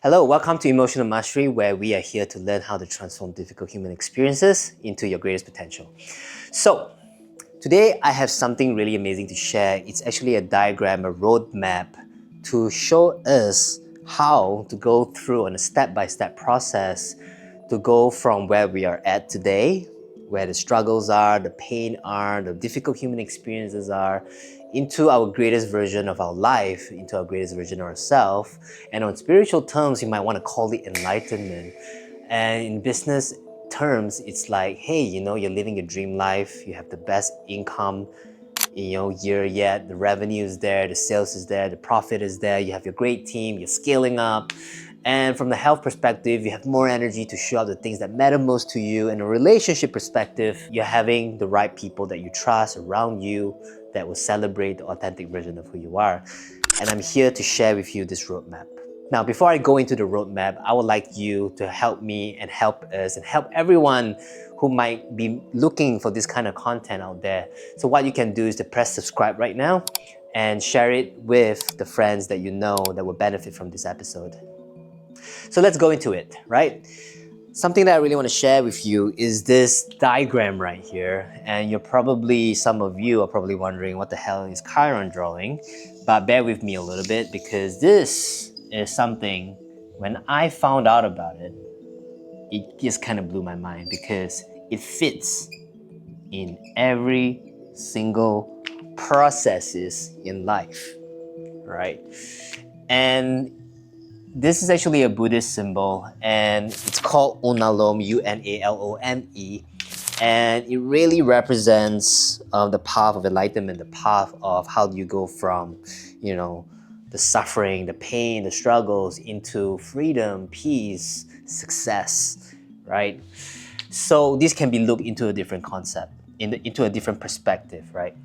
Hello, welcome to Emotional Mastery, where we are here to learn how to transform difficult human experiences into your greatest potential. So, today I have something really amazing to share. It's actually a diagram, a roadmap to show us how to go through on a step-by-step process to go from where we are at today, where the struggles are, the pain are, the difficult human experiences are, into our greatest version of our life, into our greatest version of ourselves. And on spiritual terms, you might want to call it enlightenment. And in business terms, it's like, hey, you're living a dream life, you have the best income, year yet, the revenue is there, the sales is there, the profit is there, you have your great team, you're scaling up. And from the health perspective, you have more energy to show out the things that matter most to you. And a relationship perspective, you're having the right people that you trust around you that will celebrate the authentic version of who you are. And I'm here to share with you this roadmap. Now, before I go into the roadmap, I would like you to help me and help us and help everyone who might be looking for this kind of content out there. So what you can do is to press subscribe right now and share it with the friends that you know that will benefit from this episode. So let's go into it, right? Something that I really want to share with you is this diagram right here. And some of you are probably wondering what the hell is Chiron drawing, but bear with me a little bit because this is something, when I found out about it, it just kind of blew my mind because it fits in every single processes in life, right? And this is actually a Buddhist symbol and it's called Unalome, Unalome. And it really represents the path of enlightenment, the path of how do you go from, the suffering, the pain, the struggles into freedom, peace, success, right? So this can be looked into a different concept, into a different perspective, right?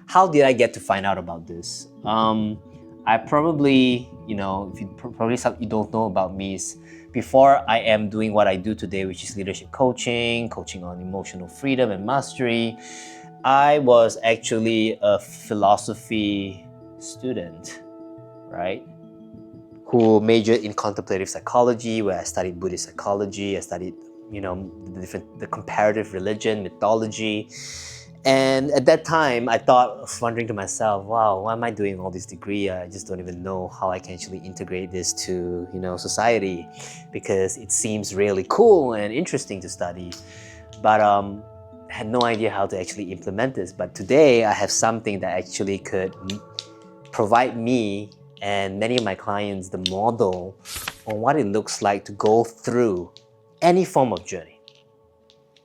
How did I get to find out about this? I probably, if you probably something you don't know about me is before I am doing what I do today, which is leadership coaching on emotional freedom and mastery, I was actually a philosophy student, right? Who majored in contemplative psychology, where I studied Buddhist psychology. I studied, the comparative religion, mythology. And at that time, I was wondering to myself, wow, why am I doing all this degree? I just don't even know how I can actually integrate this to, society, because it seems really cool and interesting to study. But I had no idea how to actually implement this. But today, I have something that actually could provide me and many of my clients the model on what it looks like to go through any form of journey.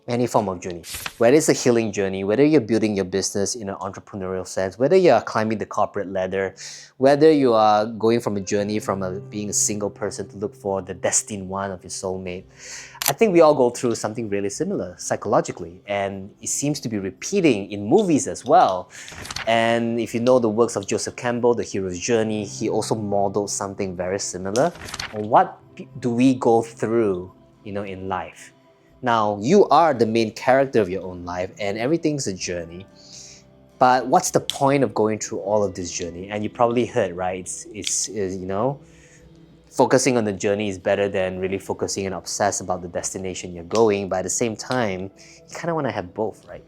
Whether it's a healing journey, whether you're building your business in an entrepreneurial sense, whether you are climbing the corporate ladder, whether you are going from a journey from being a single person to look for the destined one of your soulmate. I think we all go through something really similar psychologically, and it seems to be repeating in movies as well. And if you know the works of Joseph Campbell, The Hero's Journey, he also modeled something very similar on what do we go through, in life. Now, you are the main character of your own life and everything's a journey. But what's the point of going through all of this journey? And you probably heard, right? It's focusing on the journey is better than really focusing and obsess about the destination you're going. But at the same time, you kind of want to have both, right?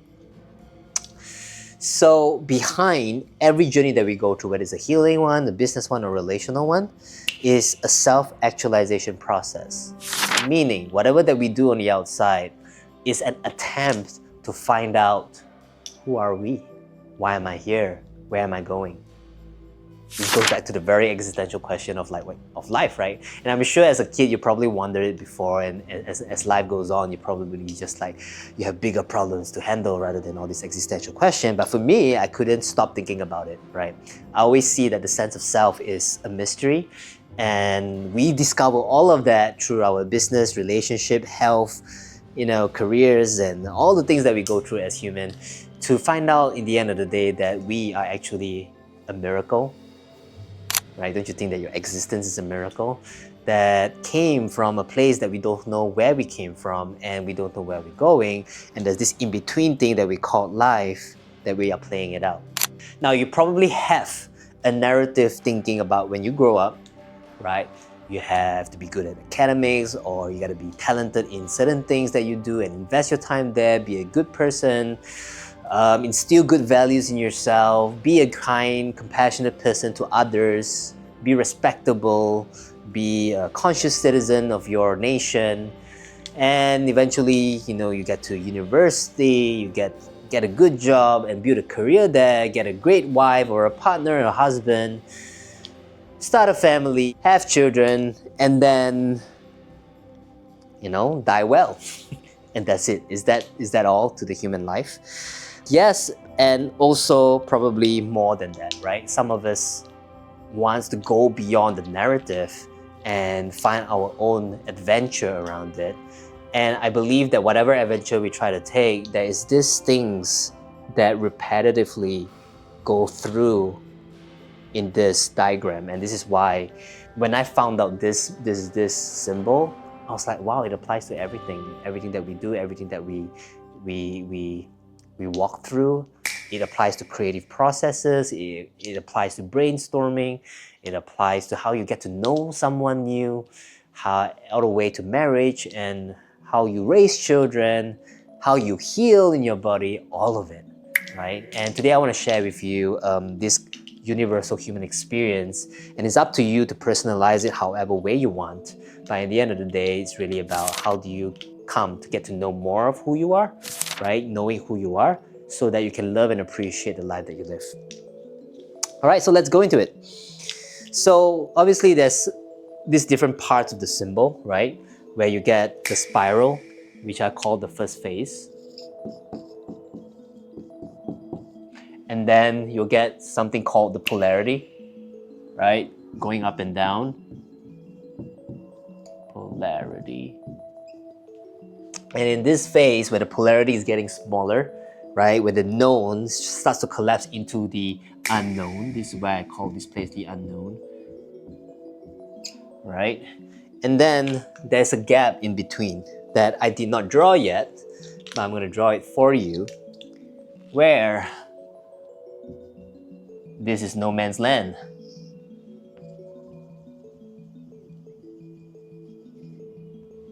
So behind every journey that we go through, whether it's a healing one, a business one, or relational one, is a self-actualization process. Meaning, whatever that we do on the outside is an attempt to find out, who are we? Why am I here? Where am I going? This goes back to the very existential question of life, right? And I'm sure as a kid you probably wondered it before, and as life goes on, you probably just you have bigger problems to handle rather than all this existential question. But for me, I couldn't stop thinking about it, right? I always see that the sense of self is a mystery, and we discover all of that through our business, relationship, health, careers, and all the things that we go through as humans, to find out in the end of the day that we are actually a miracle. Right? Don't you think that your existence is a miracle that came from a place that we don't know where we came from, and we don't know where we're going, and there's this in-between thing that we call life, that we are playing it out. Now, you probably have a narrative thinking about when you grow up, right? You have to be good at academics, or you got to be talented in certain things that you do and invest your time there, be a good person, instill good values in yourself, be a kind, compassionate person to others, be respectable, be a conscious citizen of your nation, and eventually, you get to university, you get a good job and build a career there, get a great wife or a partner or a husband, start a family, have children, and then, die well. And that's it. Is that all to the human life? Yes, and also probably more than that, right? Some of us wants to go beyond the narrative and find our own adventure around it. And I believe that whatever adventure we try to take, there is these things that repetitively go through in this diagram. And this is why when I found out this symbol, I was like, wow, it applies to everything that we do, everything that we walk through. It applies to creative processes, it applies to brainstorming, it applies to how you get to know someone new, how all the way to marriage and how you raise children, how you heal in your body, all of it, right? And today I want to share with you this universal human experience, and it's up to you to personalize it however way you want. But at the end of the day, it's really about how do you come to get to know more of who you are, right? Knowing who you are so that you can love and appreciate the life that you live. All right, so let's go into it. So obviously there's these different parts of the symbol, right? Where you get the spiral, which I call the first phase. And then you'll get something called the polarity, right? Going up and down. Polarity. And in this phase, where the polarity is getting smaller, right? Where the known starts to collapse into the unknown. This is why I call this place the unknown, right? And then there's a gap in between that I did not draw yet, but I'm going to draw it for you, where this is no man's land.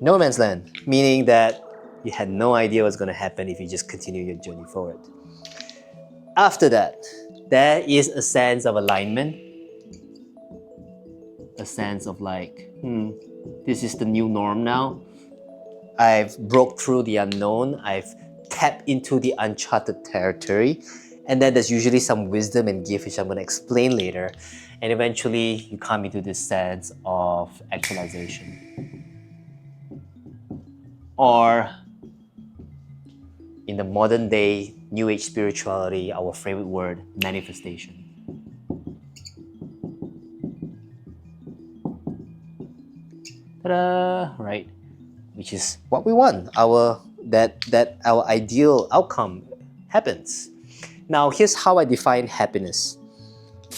No man's land, meaning that you had no idea what's going to happen if you just continue your journey forward. After that, there is a sense of alignment, a sense of like, this is the new norm now. I've broke through the unknown, I've tapped into the uncharted territory, and then there's usually some wisdom and gift which I'm going to explain later, and eventually you come into this sense of actualization. Or in the modern day New Age spirituality, our favorite word, manifestation. Ta-da! Right, which is what we want. That our ideal outcome happens. Now, here's how I define happiness.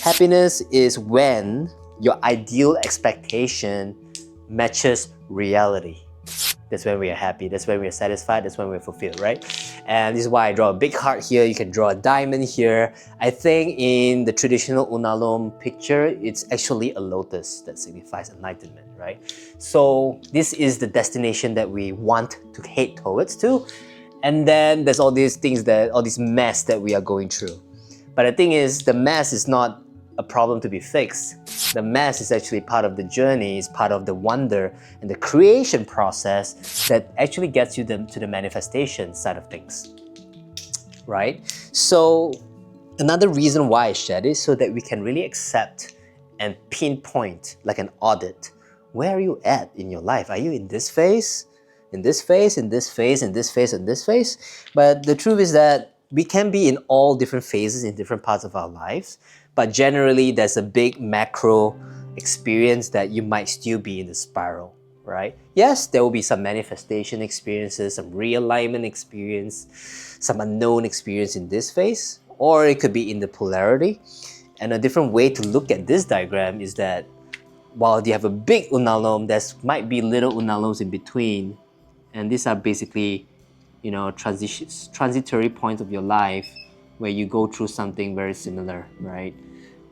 Happiness is when your ideal expectation matches reality. That's when we are happy, that's when we are satisfied, that's when we're fulfilled, right? And this is why I draw a big heart here, you can draw a diamond here. I think in the traditional Unalom picture, it's actually a lotus that signifies enlightenment, right? So this is the destination that we want to head towards to. And then there's all these things all this mess that we are going through. But the thing is, the mess is not a problem to be fixed. The mess is actually part of the journey, is part of the wonder and the creation process that actually gets you to the manifestation side of things, right? So another reason why I share this, so that we can really accept and pinpoint, like an audit, where are you at in your life? Are you in this phase, in this phase, in this phase, in this phase, in this phase? But the truth is that we can be in all different phases in different parts of our lives, but generally there's a big macro experience that you might still be in the spiral, right? Yes, there will be some manifestation experiences, some realignment experience, some unknown experience in this phase, or it could be in the polarity. And a different way to look at this diagram is that while you have a big unalom, there might be little unaloms in between, and these are basically, transitory points of your life where you go through something very similar, right?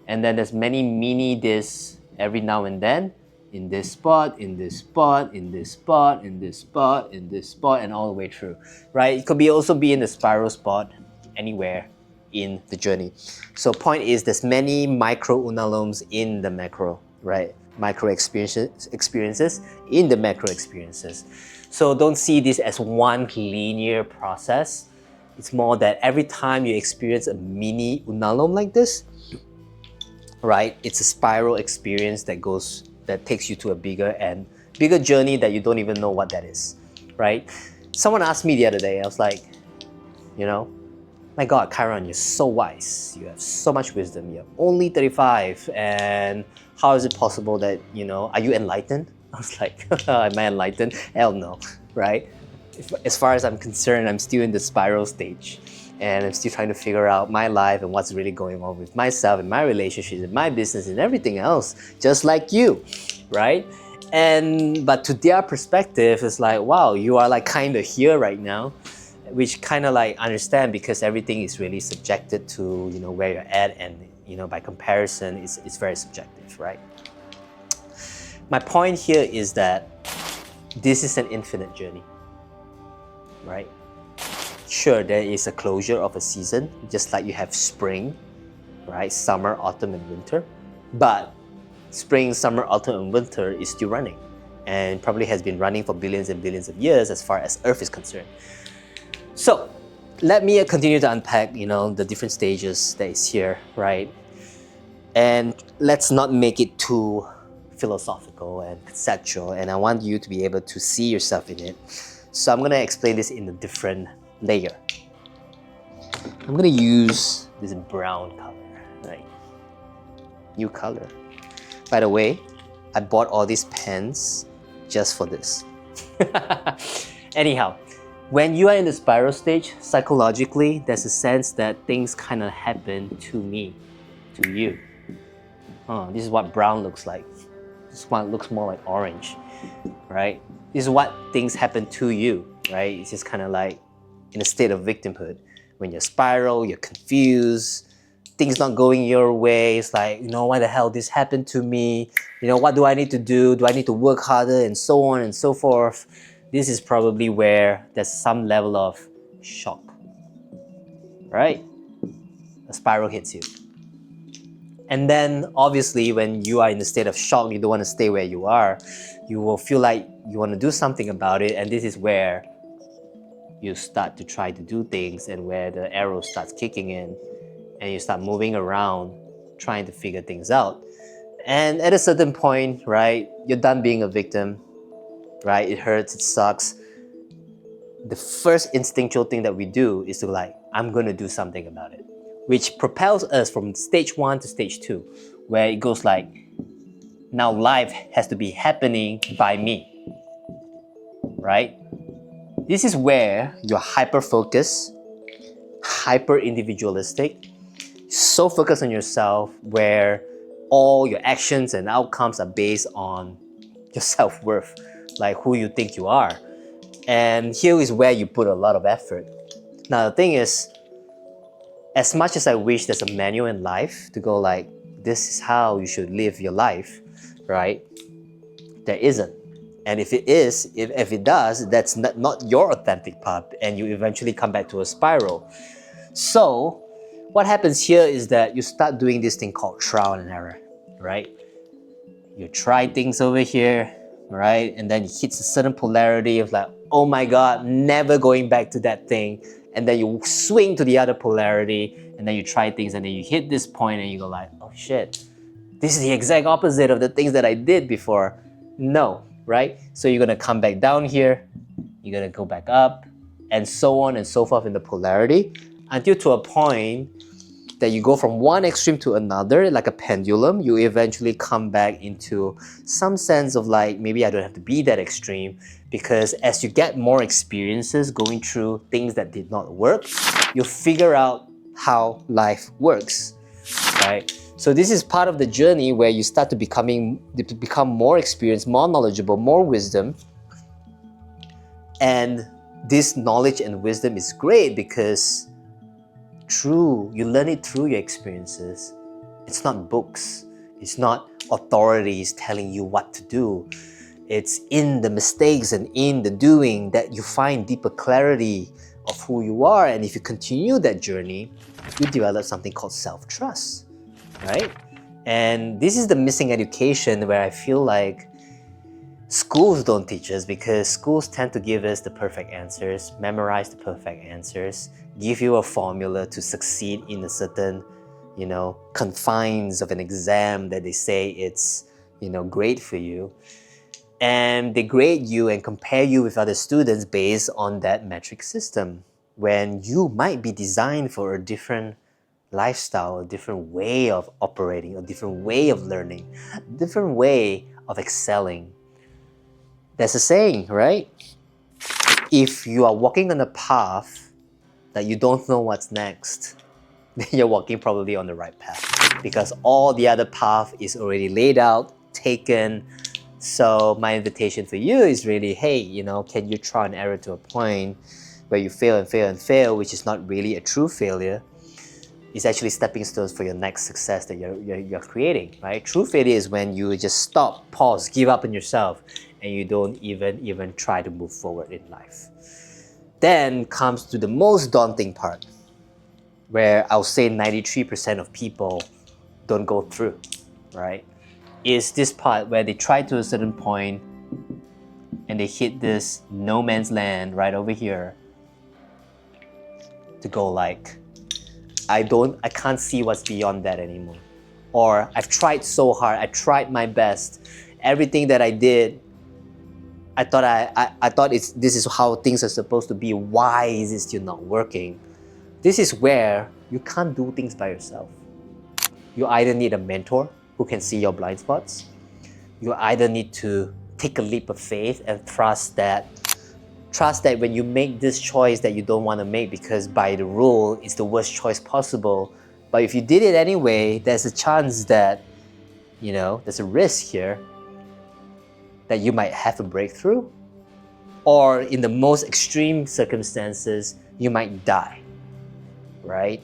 And then there's many mini this every now and then, in this spot, in this spot, in this spot, in this spot, in this spot, and all the way through, right? It could be also be in the spiral spot, anywhere in the journey. So point is, there's many micro unalomes in the macro, right? Micro experiences in the macro experiences. So don't see this as one linear process. It's more that every time you experience a mini unalome like this, right, it's a spiral experience that takes you to a bigger journey that you don't even know what that is, right? Someone asked me the other day, I was like, you know, my God, Chiron, you're so wise. You have so much wisdom. You're only 35, and how is it possible that, are you enlightened? I was like, am I enlightened? Hell no, right? As far as I'm concerned, I'm still in the spiral stage, and I'm still trying to figure out my life and what's really going on with myself and my relationships and my business and everything else, just like you, right? But to their perspective, it's like, wow, you are like kind of here right now, which kind of like understand, because everything is really subjected to where you're at, and by comparison it's very subjective, right? My point here is that this is an infinite journey, right? Sure, there is a closure of a season, just like you have spring, right? Summer, autumn, and winter, but spring, summer, autumn, and winter is still running, and probably has been running for billions and billions of years as far as Earth is concerned. So let me continue to unpack, the different stages that is here, right? And let's not make it too philosophical and conceptual, and I want you to be able to see yourself in it. So I'm going to explain this in a different layer. I'm going to use this brown color, right? New color. By the way, I bought all these pens just for this. Anyhow, when you are in the spiral stage, psychologically, there's a sense that things kind of happen to me, to you. This is what brown looks like. This one looks more like orange, right? This is what things happen to you, right? It's just kind of like in a state of victimhood. When you're spiral, you're confused, things not going your way. It's like, why the hell this happened to me? What do I need to do? Do I need to work harder? And so on and so forth. This is probably where there's some level of shock, right? A spiral hits you. And then obviously when you are in a state of shock, you don't want to stay where you are. You will feel like you want to do something about it, and this is where you start to try to do things, and where the arrow starts kicking in, and you start moving around trying to figure things out. And at a certain point, right, you're done being a victim, right? It hurts, it sucks. The first instinctual thing that we do is to like, I'm going to do something about it, which propels us from stage 1 to stage 2, where it goes like, now life has to be happening by me, right? This is where you're hyper-focused, hyper-individualistic, so focused on yourself, where all your actions and outcomes are based on your self-worth, like who you think you are. And here is where you put a lot of effort. Now the thing is, as much as I wish there's a manual in life to go like, this is how you should live your life, right? There isn't. And if it is, if it does, that's not your authentic path, and you eventually come back to a spiral. So what happens here is that you start doing this thing called trial and error, right? You try things over here, right? And then it hits a certain polarity of like, oh my God, never going back to that thing. And then you swing to the other polarity, and then you try things, and then you hit this point and you go like, oh shit, this is the exact opposite of the things that I did before. No, right? So you're gonna come back down here, you're gonna go back up, and so on and so forth in the polarity, until to a point that you go from one extreme to another, like a pendulum. You eventually come back into some sense of like, maybe I don't have to be that extreme, because as you get more experiences going through things that did not work, you figure out how life works, right? So this is part of the journey where you start to become more experienced, more knowledgeable, more wisdom. And this knowledge and wisdom is great because you learn it through your experiences. It's not books. It's not authorities telling you what to do. It's in the mistakes and in the doing that you find deeper clarity of who you are. And if you continue that journey, you develop something called self-trust, right? And this is the missing education where I feel like schools don't teach us, because schools tend to give us the perfect answers, memorize the perfect answers, give you a formula to succeed in a certain, confines of an exam that they say it's, great for you. And they grade you and compare you with other students based on that metric system, when you might be designed for a different lifestyle, a different way of operating, a different way of learning, a different way of excelling. There's a saying, right? If you are walking on a path that you don't know what's next, then you're walking probably on the right path, because all the other path is already laid out, taken. So my invitation for you is really, hey, can you try and error to a point where you fail and fail and fail, which is not really a true failure. It's actually stepping stones for your next success that you're creating, right? True failure is when you just stop, pause, give up on yourself, and you don't even try to move forward in life. Then comes to the most daunting part, where I'll say 93% of people don't go through, right? Is this part where they try to a certain point and they hit this no man's land right over here to go like, I can't see what's beyond that anymore. Or I've tried so hard, I tried my best. Everything that I did, I thought this is how things are supposed to be. Why is it still not working? This is where you can't do things by yourself. You either need a mentor who can see your blind spots. You either need to take a leap of faith and trust that when you make this choice that you don't want to make, because by the rule it's the worst choice possible, but if you did it anyway, there's a chance that, there's a risk here that you might have a breakthrough, or in the most extreme circumstances, you might die, right?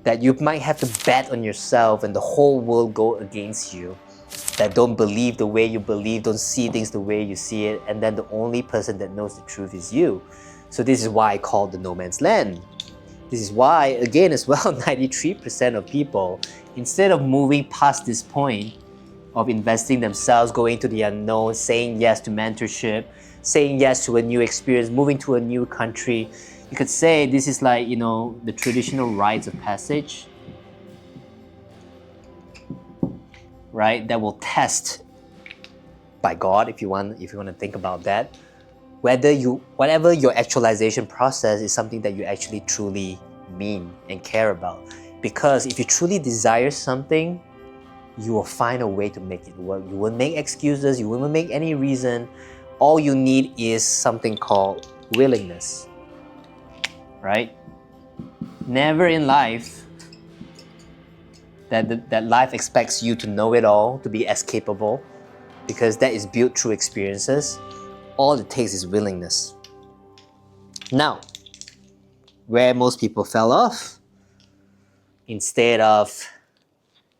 That you might have to bet on yourself and the whole world go against you, that don't believe the way you believe, don't see things the way you see it, and then the only person that knows the truth is you. So this is why I call it the no man's land. This is why, again, as well, 93% of people, instead of moving past this point of investing themselves, going to the unknown, saying yes to mentorship, saying yes to a new experience, moving to a new country, you could say this is like, the traditional rites of passage, right? That will test by God, if you want to think about that, whatever your actualization process is something that you actually truly mean and care about. Because if you truly desire something, you will find a way to make it work. You won't make excuses, you won't make any reason. All you need is something called willingness, right? Never in life that life expects you to know it all, to be as capable, because that is built through experiences. All it takes is willingness. Now, where most people fell off, instead of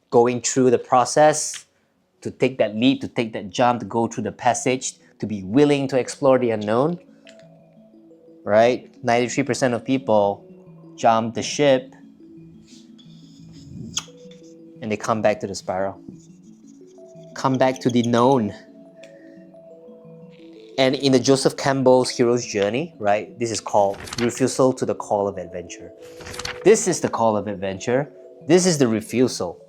going through the process, to take that leap, to take that jump, to go through the passage, to be willing to explore the unknown, right? 93% of people jump the ship and they come back to the spiral, come back to the known. And in the Joseph Campbell's hero's journey, right, this is called refusal to the call of adventure. This is the call of adventure. This is the refusal,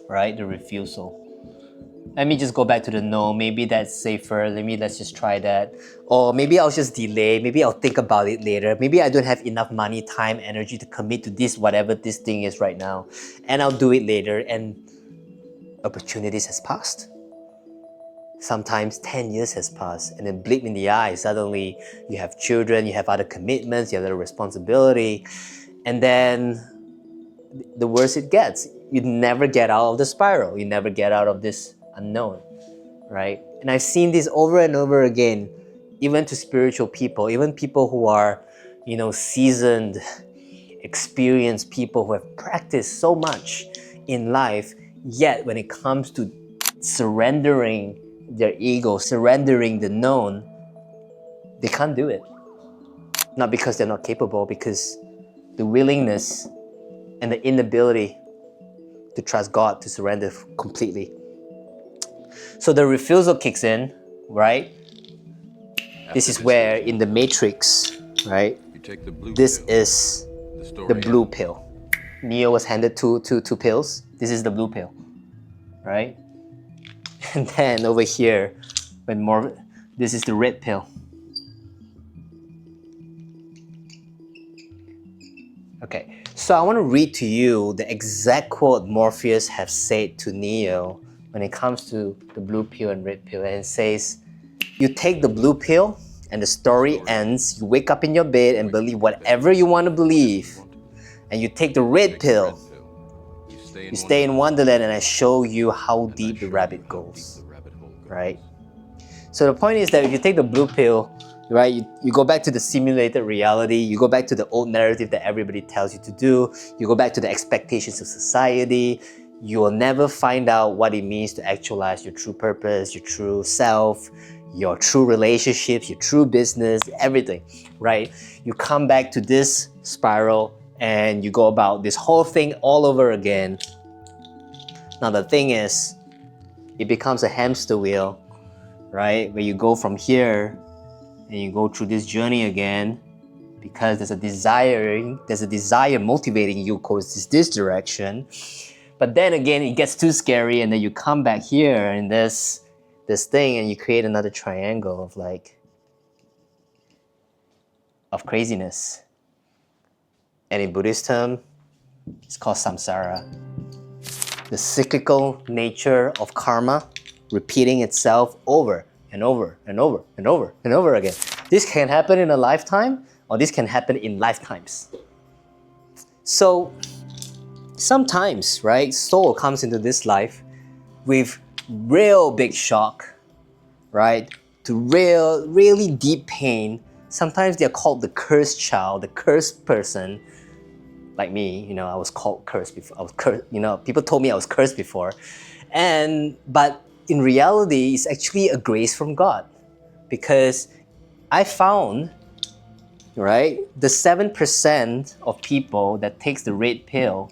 right? The refusal. Let me just go back to the no. Maybe that's safer. Let's just try that. Or maybe I'll just delay. Maybe I'll think about it later. Maybe I don't have enough money, time, energy to commit to this, whatever this thing is right now. And I'll do it later. And opportunities has passed. Sometimes 10 years has passed, and then blink in the eye, suddenly you have children, you have other commitments, you have other responsibility, and then the worse it gets. You never get out of the spiral. You never get out of this unknown, right? And I've seen this over and over again, even to spiritual people, even people who are, seasoned, experienced people who have practiced so much. in life, yet when it comes to surrendering their ego, surrendering the known, they can't do it. Not because they're not capable, because the willingness and the inability to trust God, to surrender completely. So the refusal kicks in, right? This is where in the Matrix, right? This is the blue pill. Neo was handed two pills. This is the blue pill, right? And then over here, this is the red pill. Okay, so I want to read to you the exact quote Morpheus have said to Neo when it comes to the blue pill and red pill. And it says, you take the blue pill and the story ends. You wake up in your bed and believe whatever you want to believe. And you take the red pill. You stay in Wonderland and I show you how deep the rabbit goes, right? So the point is that if you take the blue pill, right, you go back to the simulated reality, you go back to the old narrative that everybody tells you to do, you go back to the expectations of society, you will never find out what it means to actualize your true purpose, your true self, your true relationships, your true business, everything, right? You come back to this spiral and you go about this whole thing all over again. Now the thing is, it becomes a hamster wheel, right? Where you go from here and you go through this journey again because there's a desire motivating you towards this direction. But then again, it gets too scary and then you come back here and this thing and you create another triangle of craziness. And in Buddhist term, it's called samsara. The cyclical nature of karma repeating itself over and over and over and over and over again. This can happen in a lifetime, or this can happen in lifetimes. So sometimes, right, soul comes into this life with real big shock, right, to really deep pain. Sometimes they're called the cursed child, the cursed person. Like me, I was called cursed before. I was cursed, people told me I was cursed before. But in reality, it's actually a grace from God. Because I found, right, the 7% of people that takes the red pill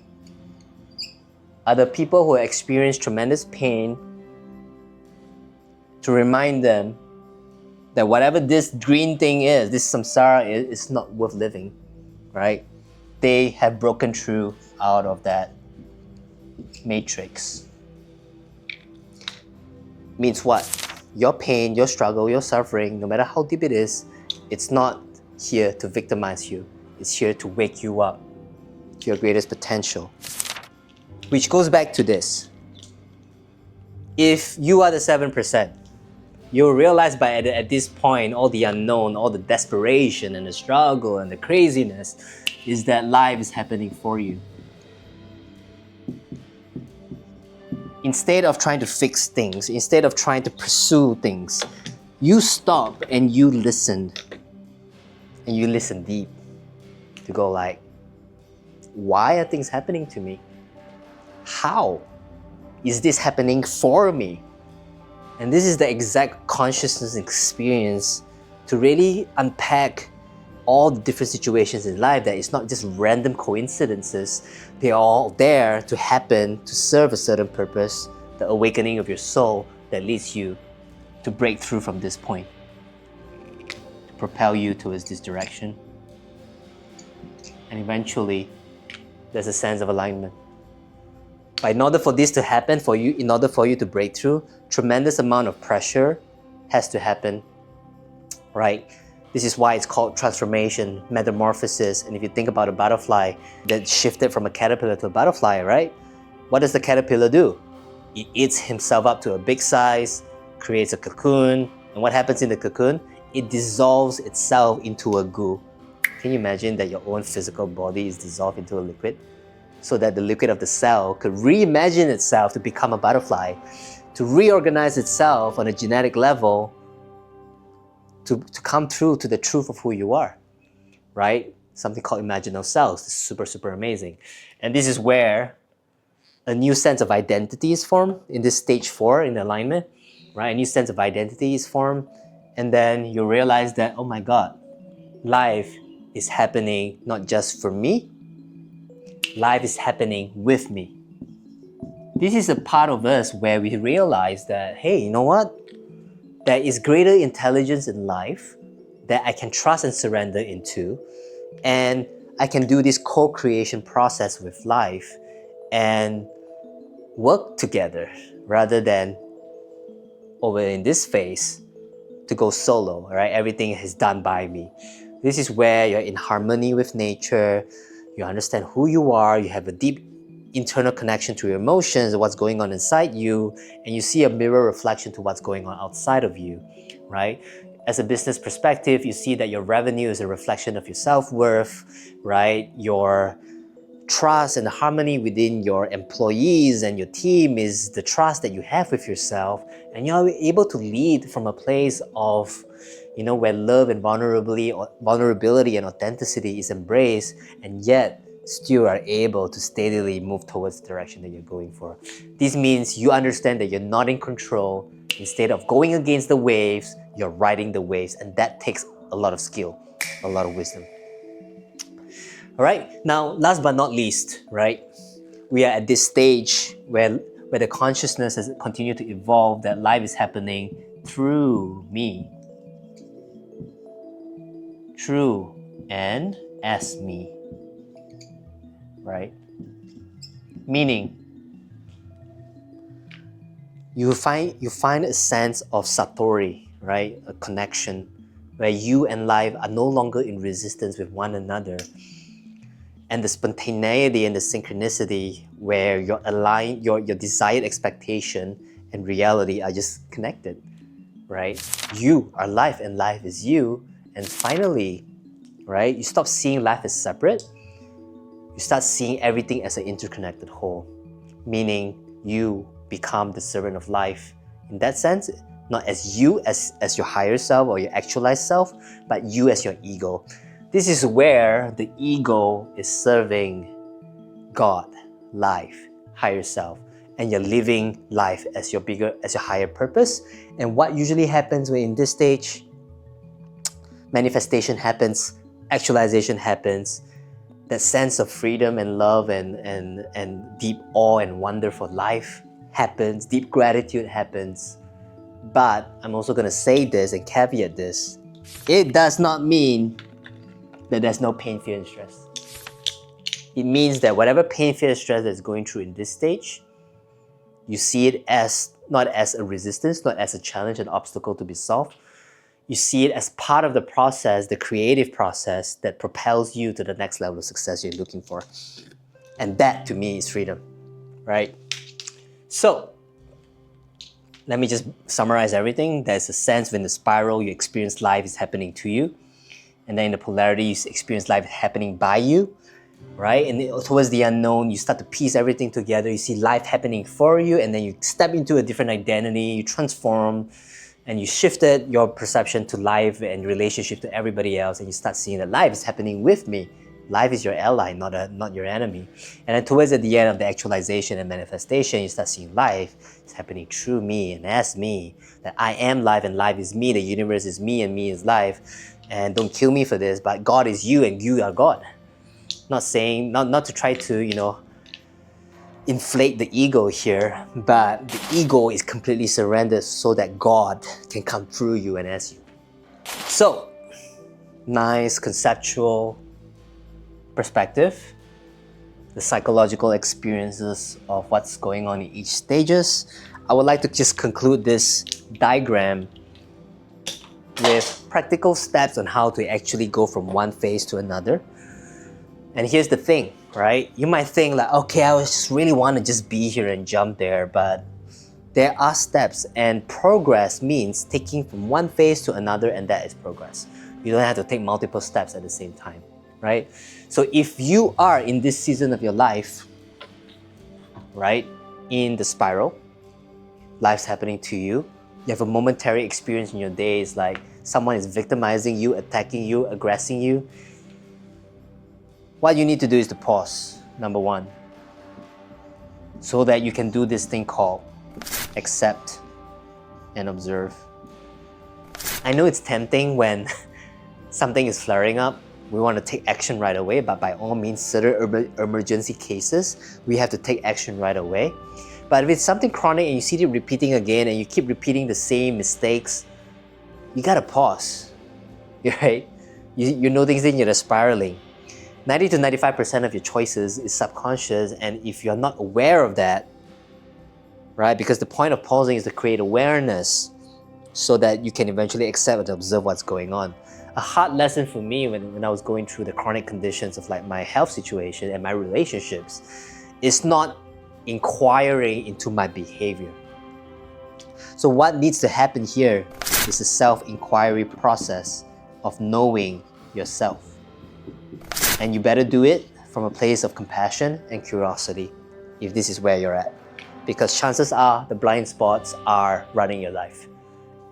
are the people who experience tremendous pain, to remind them that whatever this green thing is, this samsara is not worth living, right? They have broken through out of that matrix. Means what? Your pain, your struggle, your suffering, no matter how deep it is, it's not here to victimize you. It's here to wake you up to your greatest potential. Which goes back to this. If you are the 7%, you'll realize at this point, all the unknown, all the desperation and the struggle and the craziness is that life is happening for you. Instead of trying to fix things, instead of trying to pursue things, you stop and you listen. And you listen deep to go like, why are things happening to me? How is this happening for me? And this is the exact consciousness experience to really unpack all the different situations in life, that it's not just random coincidences. They're all there to happen to serve a certain purpose, the awakening of your soul that leads you to break through from this point, to propel you towards this direction. And eventually, there's a sense of alignment. But in order for this to happen for you, in order for you to break through, tremendous amount of pressure has to happen, right? This is why it's called transformation, metamorphosis. And if you think about a butterfly that shifted from a caterpillar to a butterfly, right? What does the caterpillar do? It eats himself up to a big size, creates a cocoon. And what happens in the cocoon? It dissolves itself into a goo. Can you imagine that your own physical body is dissolved into a liquid? So that the liquid of the cell could reimagine itself to become a butterfly, to reorganize itself on a genetic level, to come through to the truth of who you are, right? Something called imaginal cells. This is super, super amazing. And this is where a new sense of identity is formed in this stage 4 in alignment, right? A new sense of identity is formed, and then you realize that, oh my God, life is happening not just for me, life is happening with me. This is a part of us where we realize that, hey, you know what? There is greater intelligence in life that I can trust and surrender into, and I can do this co-creation process with life and work together rather than over in this phase to go solo, right? Everything is done by me. This is where you're in harmony with nature, you understand who you are, you have a deep internal connection to your emotions, what's going on inside you, and you see a mirror reflection to what's going on outside of you, right? As a business perspective, you see that your revenue is a reflection of your self-worth, right? Your trust and harmony within your employees and your team is the trust that you have with yourself, and you're able to lead from a place of, where love and vulnerability and authenticity is embraced, and yet still are able to steadily move towards the direction that you're going for. This means you understand that you're not in control. Instead of going against the waves, you're riding the waves, and that takes a lot of skill, a lot of wisdom. All right, now last but not least, right, we are at this stage where the consciousness has continued to evolve, that life is happening through me, through and as me, right? Meaning, you find a sense of satori, right, a connection where you and life are no longer in resistance with one another, and the spontaneity and the synchronicity where your desired expectation and reality are just connected, right? You are life and life is you. And finally, right, you stop seeing life as separate. You start seeing everything as an interconnected whole, meaning you become the servant of life in that sense, not as you as your higher self or your actualized self, but you as your ego. This is where the ego is serving God, life, higher self, and you're living life as your higher purpose. And what usually happens when in this stage, manifestation happens, actualization happens, that sense of freedom and love and deep awe and wonder for life happens, deep gratitude happens. But I'm also going to say this and caveat this. It does not mean that there's no pain, fear, and stress. It means that whatever pain, fear, and stress that's going through in this stage, you see it as not as a resistance, not as a challenge, an obstacle to be solved. You see it as part of the process, the creative process that propels you to the next level of success you're looking for. And that to me is freedom, right? So, let me just summarize everything. There's a sense when the spiral, you experience life is happening to you. And then in the polarity, you experience life happening by you, right? And towards the unknown, you start to piece everything together. You see life happening for you, and then you step into a different identity, you transform, and you shifted your perception to life and relationship to everybody else, and you start seeing that life is happening with me. Life is your ally, not your enemy. And then towards the end of the actualization and manifestation, you start seeing life is happening through me and as me, that I am life and life is me, the universe is me and me is life. And don't kill me for this, but God is you and you are God. Not saying, not to try to, inflate the ego here, but the ego is completely surrendered so that God can come through you and as you. So, nice conceptual perspective, the psychological experiences of what's going on in each stages. I would like to just conclude this diagram with practical steps on how to actually go from one phase to another. And here's the thing, right? You might think like, okay, I just really want to just be here and jump there, but there are steps, and progress means taking from one phase to another, and that is progress. You don't have to take multiple steps at the same time, right? So if you are in this season of your life, right, in the spiral, life's happening to you, you have a momentary experience in your days like someone is victimizing you, attacking you, aggressing you, what you need to do is to pause, number one. so that you can do this thing called accept and observe. I know it's tempting when something is flaring up, we want to take action right away, but by all means, certain emergency cases, we have to take action right away. But if it's something chronic and you see it repeating again and you keep repeating the same mistakes, you gotta pause, right? You're noticing you're spiraling. 90 to 95% of your choices is subconscious, and if you're not aware of that, right? Because the point of pausing is to create awareness so that you can eventually accept and observe what's going on. A hard lesson for me when I was going through the chronic conditions of like my health situation and my relationships is not inquiring into my behavior. So what needs to happen here is a self-inquiry process of knowing yourself. And you better do it from a place of compassion and curiosity if this is where you're at. Because chances are the blind spots are running your life.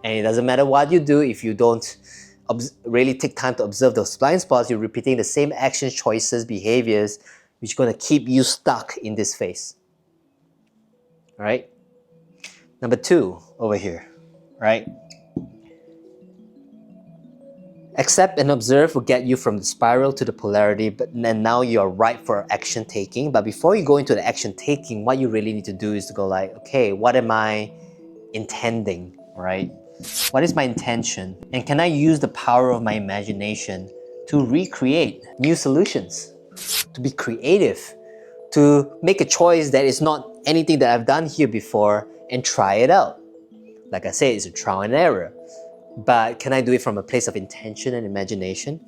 And it doesn't matter what you do, if you don't really take time to observe those blind spots, you're repeating the same actions, choices, behaviors, which are going to keep you stuck in this phase. All right? Number 2 over here, right? Accept and observe will get you from the spiral to the polarity, but then now you're ripe for action taking. But before you go into the action taking, what you really need to do is to go like, okay, what am I intending, right? What is my intention? And can I use the power of my imagination to recreate new solutions, to be creative, to make a choice that is not anything that I've done here before and try it out? Like I said, it's a trial and error. But can I do it from a place of intention and imagination?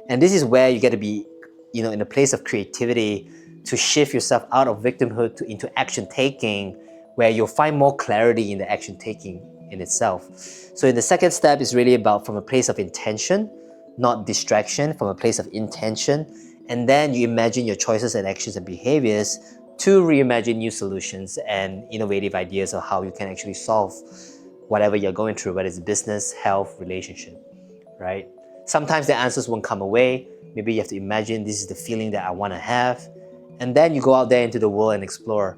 And this is where you get to be, in a place of creativity to shift yourself out of victimhood into action taking, where you'll find more clarity in the action taking in itself. So in the second step is really about from a place of intention, not distraction, from a place of intention. And then you imagine your choices and actions and behaviors to reimagine new solutions and innovative ideas of how you can actually solve whatever you're going through, whether it's business, health, relationship, right? Sometimes the answers won't come away. Maybe you have to imagine this is the feeling that I want to have. And then you go out there into the world and explore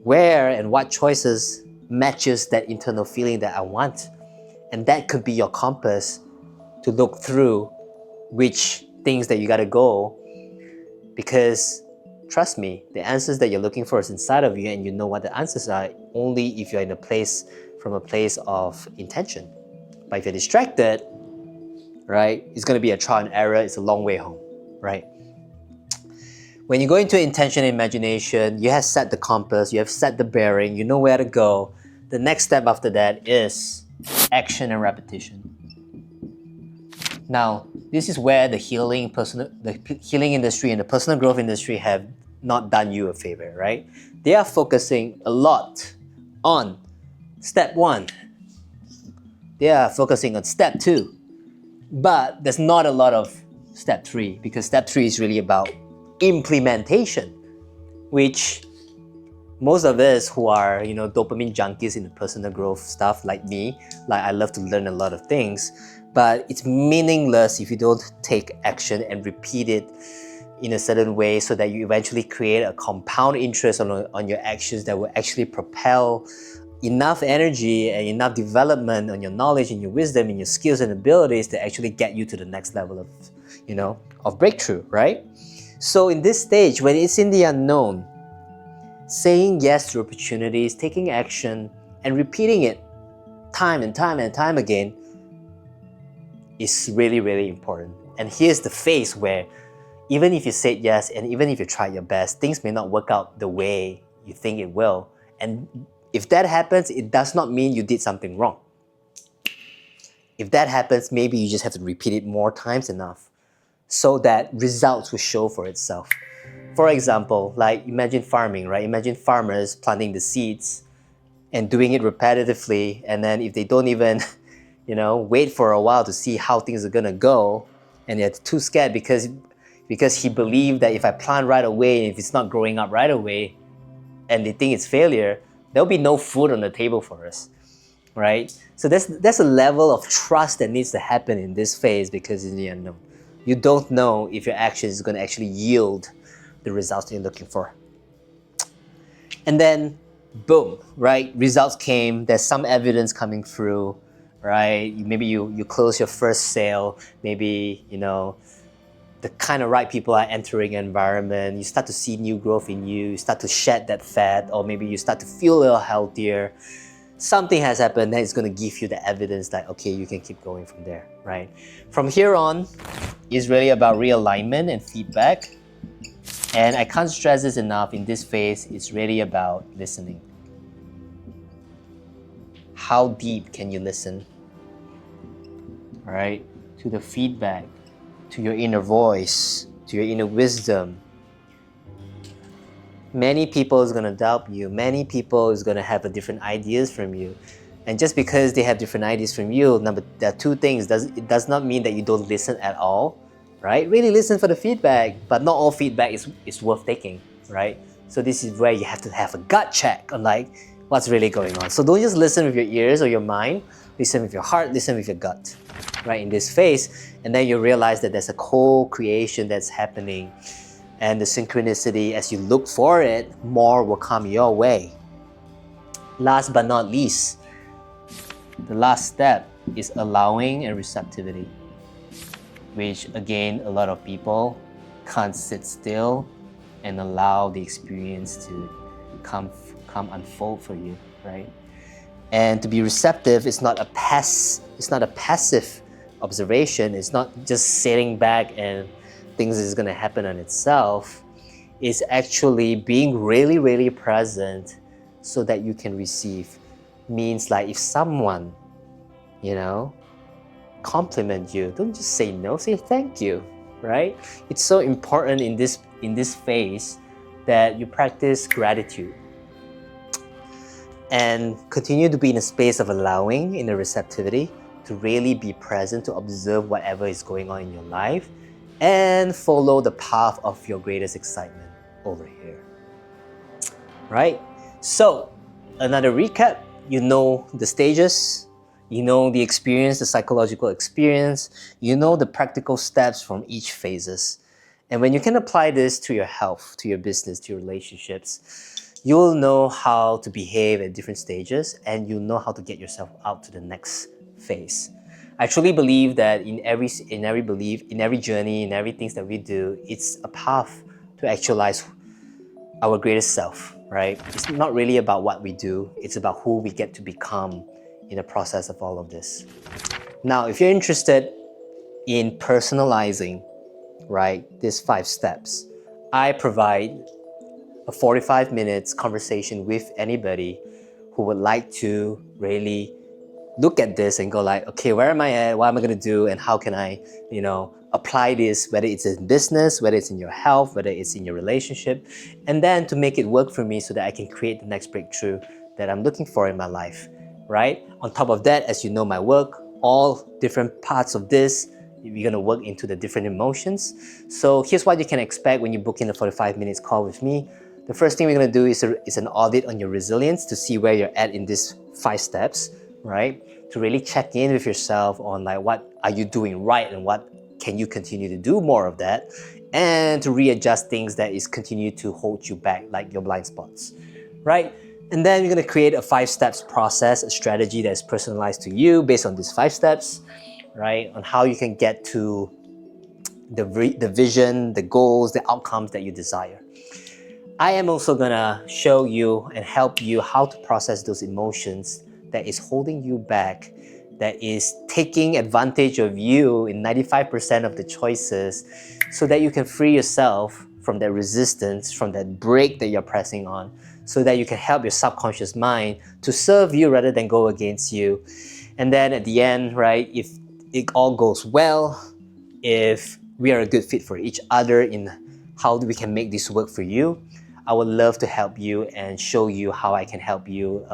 where and what choices matches that internal feeling that I want. And that could be your compass to look through which things that you got to go, because trust me, the answers that you're looking for is inside of you, and you know what the answers are only if you're in a place from a place of intention. But if you're distracted, right, it's going to be a trial and error. It's a long way home, right? When you go into intention and imagination, you have set the compass, you have set the bearing, you know where to go. The next step after that is action and repetition. Now, this is where the healing industry and the personal growth industry have not done you a favor, right? They are focusing a lot on step 1. They are focusing on step 2. But there's not a lot of step 3, because step 3 is really about implementation, which most of us who are, dopamine junkies in the personal growth stuff like me, like I love to learn a lot of things, but it's meaningless if you don't take action and repeat it in a certain way so that you eventually create a compound interest on your actions that will actually propel enough energy and enough development on your knowledge and your wisdom and your skills and abilities to actually get you to the next level of breakthrough, right? So in this stage, when it's in the unknown, saying yes to opportunities, taking action, and repeating it time and time and time again is really, really important. And here's the phase where even if you said yes and even if you try your best, things may not work out the way you think it will. And if that happens, it does not mean you did something wrong. If that happens, maybe you just have to repeat it more times enough so that results will show for itself. For example, like imagine farming, right? Imagine farmers planting the seeds and doing it repetitively, and then if they don't even, wait for a while to see how things are gonna go, and they're too scared because he believed that if I plant right away, if it's not growing up right away, and they think it's failure, there'll be no food on the table for us, right? So there's a level of trust that needs to happen in this phase, because in the unknown, you don't know if your action is going to actually yield the results that you're looking for. And then, boom, right? Results came. There's some evidence coming through, right? Maybe you close your first sale. Maybe, the kind of right people are entering your environment. You start to see new growth in you. You start to shed that fat, or maybe you start to feel a little healthier. Something has happened that is going to give you the evidence that, okay, you can keep going from there, right? From here on, it's really about realignment and feedback. And I can't stress this enough, in this phase, it's really about listening. How deep can you listen? All right, to the feedback, to your inner voice, to your inner wisdom. Many people is gonna doubt you. Many people is gonna have different ideas from you. And just because they have different ideas from you, there are two things. It does not mean that you don't listen at all, right? Really listen for the feedback, but not all feedback is worth taking, right? So this is where you have to have a gut check on like what's really going on. So don't just listen with your ears or your mind. Listen with your heart, listen with your gut, right? In this phase, and then you realize that there's a co-creation that's happening. And the synchronicity, as you look for it, more will come your way. Last but not least, the last step is allowing and receptivity, which again, a lot of people can't sit still and allow the experience to come unfold for you, right? And to be receptive is not a passive observation. It's not just sitting back and things is going to happen on itself. It's actually being really, really present so that you can receive. Means like if someone, compliment you, don't just say no, say thank you, right? It's so important in this phase that you practice gratitude and continue to be in a space of allowing, in a receptivity, to really be present, to observe whatever is going on in your life and follow the path of your greatest excitement over here, right? So another recap, you know the stages, you know the experience, the psychological experience, you know the practical steps from each phases. And when you can apply this to your health, to your business, to your relationships, you'll know how to behave at different stages and you'll know how to get yourself out to the next phase. I truly believe that in every belief, in every journey, in everything that we do, it's a path to actualize our greatest self, right? It's not really about what we do, it's about who we get to become in the process of all of this. Now, if you're interested in personalizing, right, these 5 steps, I provide a 45 minutes conversation with anybody who would like to really look at this and go like, okay, where am I at? What am I gonna do? And how can I, apply this, whether it's in business, whether it's in your health, whether it's in your relationship, and then to make it work for me so that I can create the next breakthrough that I'm looking for in my life, right? On top of that, as you know my work, all different parts of this, we're gonna work into the different emotions. So here's what you can expect when you book in a 45 minutes call with me. The first thing we're gonna do is an audit on your resilience to see where you're at in these 5 steps, right? To really check in with yourself on like what are you doing right and what can you continue to do more of that, and to readjust things that is continue to hold you back, like your blind spots, right? And then you're gonna create a 5 steps process, a strategy that is personalized to you based on these 5 steps, right? On how you can get to the vision, the goals, the outcomes that you desire. I am also gonna show you and help you how to process those emotions that is holding you back, that is taking advantage of you in 95% of the choices, so that you can free yourself from that resistance, from that brake that you're pressing on, so that you can help your subconscious mind to serve you rather than go against you. And then at the end, right, if it all goes well, if we are a good fit for each other in how we can make this work for you, I would love to help you and show you how I can help you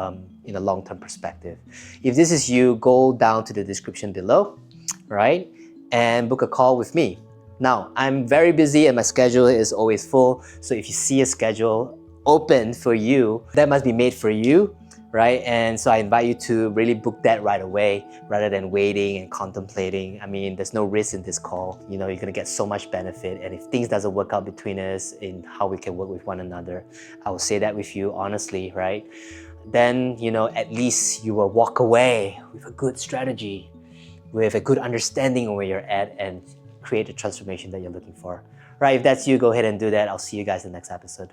in a long-term perspective. If this is you, go down to the description below, right, and book a call with me. Now, I'm very busy and my schedule is always full, so if you see a schedule open for you, that must be made for you, right? And so I invite you to really book that right away rather than waiting and contemplating. I mean, there's no risk in this call. You know, you're gonna get so much benefit. And if things doesn't work out between us in how we can work with one another, I will say that with you honestly, right? Then, you know, at least you will walk away with a good strategy, with a good understanding of where you're at, and create the transformation that you're looking for. Right, if that's you, go ahead and do that. I'll see you guys in the next episode.